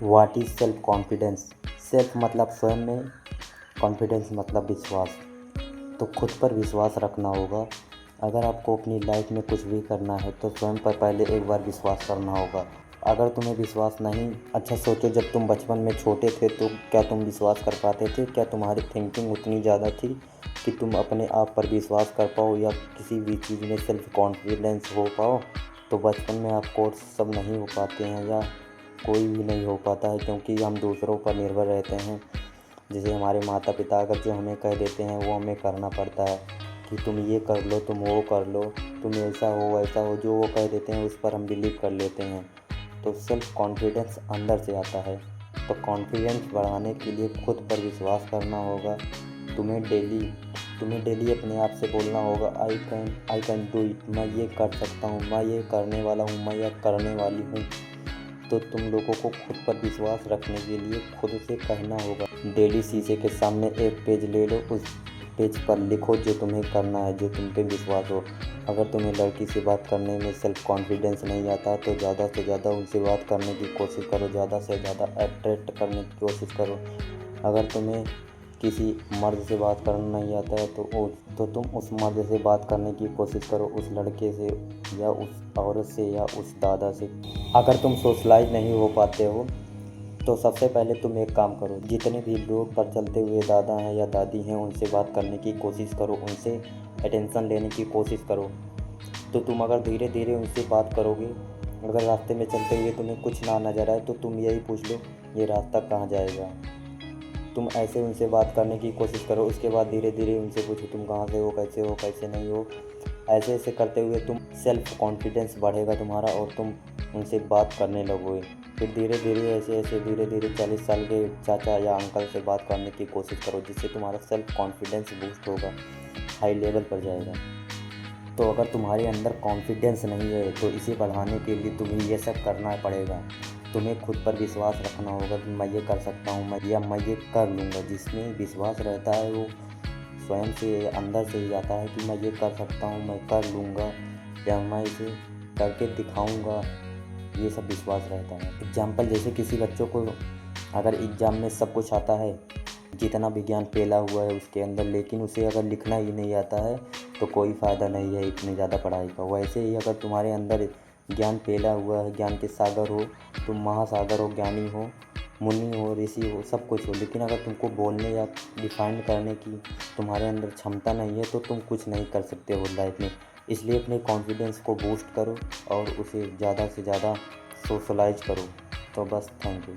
What is self confidence. Self मतलब स्वयं में, कॉन्फिडेंस मतलब विश्वास। तो खुद पर विश्वास रखना होगा। अगर आपको अपनी लाइफ में कुछ भी करना है तो स्वयं पर पहले एक बार विश्वास करना होगा। अगर तुम्हें विश्वास नहीं, अच्छा सोचो, जब तुम बचपन में छोटे थे तो क्या तुम विश्वास कर पाते थे? क्या तुम्हारी थिंकिंग उतनी ज़्यादा थी कि तुम अपने आप पर विश्वास कर पाओ या किसी भी चीज़ में सेल्फ कॉन्फिडेंस हो पाओ? तो बचपन में आपको सब नहीं हो पाते हैं या कोई भी नहीं हो पाता है, क्योंकि हम दूसरों पर निर्भर रहते हैं। जैसे हमारे माता पिता अगर जो हमें कह देते हैं वो हमें करना पड़ता है कि तुम ये कर लो, तुम वो कर लो, तुम ऐसा हो वैसा हो, जो वो कह देते हैं उस पर हम बिलीव कर लेते हैं। तो सेल्फ कॉन्फिडेंस अंदर से आता है। तो कॉन्फिडेंस बढ़ाने के लिए खुद पर विश्वास करना होगा। तुम्हें डेली अपने आप से बोलना होगा, आई कैन डू इट। मैं ये कर सकता हूँ, मैं ये करने वाला हूँ, मैं ये करने वाली हूँ। तो तुम लोगों को खुद पर विश्वास रखने के लिए खुद से कहना होगा। डेली शीशे के सामने एक पेज ले लो, उस पेज पर लिखो जो तुम्हें करना है, जो तुम पे विश्वास हो। अगर तुम्हें लड़की से बात करने में सेल्फ कॉन्फिडेंस नहीं आता तो ज़्यादा से ज़्यादा उनसे बात करने की कोशिश करो, ज़्यादा से ज़्यादा अट्रैक्ट करने की कोशिश करो। अगर तुम्हें किसी मर्द से बात करना नहीं आता है तो तुम उस मर्द से बात करने की कोशिश करो, उस लड़के से या उस औरत से या उस दादा से। अगर तुम सोशलाइज नहीं हो पाते हो तो सबसे पहले तुम एक काम करो, जितने भी रोड पर चलते हुए दादा हैं या दादी हैं उनसे बात करने की कोशिश करो, उनसे अटेंशन लेने की कोशिश करो। तो तुम अगर धीरे धीरे उनसे बात करोगे, अगर रास्ते में चलते हुए तुम्हें कुछ ना नज़र आए तो तुम यही पूछ लो, ये रास्ता कहाँ जाएगा। तुम ऐसे उनसे बात करने की कोशिश करो। उसके बाद धीरे धीरे उनसे पूछो, तुम कहाँ से हो, कैसे नहीं हो। ऐसे ऐसे करते हुए तुम सेल्फ कॉन्फिडेंस बढ़ेगा तुम्हारा और तुम उनसे बात करने लगोगे। फिर धीरे धीरे ऐसे धीरे धीरे 40 साल के चाचा या अंकल से बात करने की कोशिश करो, जिससे तुम्हारा सेल्फ कॉन्फिडेंस बूस्ट होगा, हाई लेवल पर जाएगा। तो अगर तुम्हारे अंदर कॉन्फिडेंस नहीं है तो इसे बढ़ाने के लिए तुम्हें ये सब करना पड़ेगा। तुम्हें खुद पर विश्वास रखना होगा कि मैं ये कर सकता हूँ, मैं ये कर लूँगा। जिसमें विश्वास रहता है वो स्वयं से अंदर से ही आता है कि मैं ये कर सकता हूँ, मैं कर लूँगा या मैं इसे करके दिखाऊँगा। ये सब विश्वास रहता है। एग्जाम्पल, जैसे किसी बच्चों को अगर एग्ज़ाम में सब कुछ आता है, जितना विज्ञान फैला हुआ है उसके अंदर, लेकिन उसे अगर लिखना ही नहीं आता है तो कोई फ़ायदा नहीं है इतनी ज़्यादा पढ़ाई का। वैसे ही अगर तुम्हारे अंदर ज्ञान फैला हुआ है, ज्ञान के सागर हो, तुम महासागर हो, ज्ञानी हो, मुनि हो, ऋषि हो, सब कुछ हो, लेकिन अगर तुमको बोलने या डिफाइन करने की तुम्हारे अंदर क्षमता नहीं है तो तुम कुछ नहीं कर सकते हो लाइफ में। इसलिए अपने कॉन्फिडेंस को बूस्ट करो और उसे ज़्यादा से ज़्यादा सोशलाइज करो। तो बस, थैंक यू।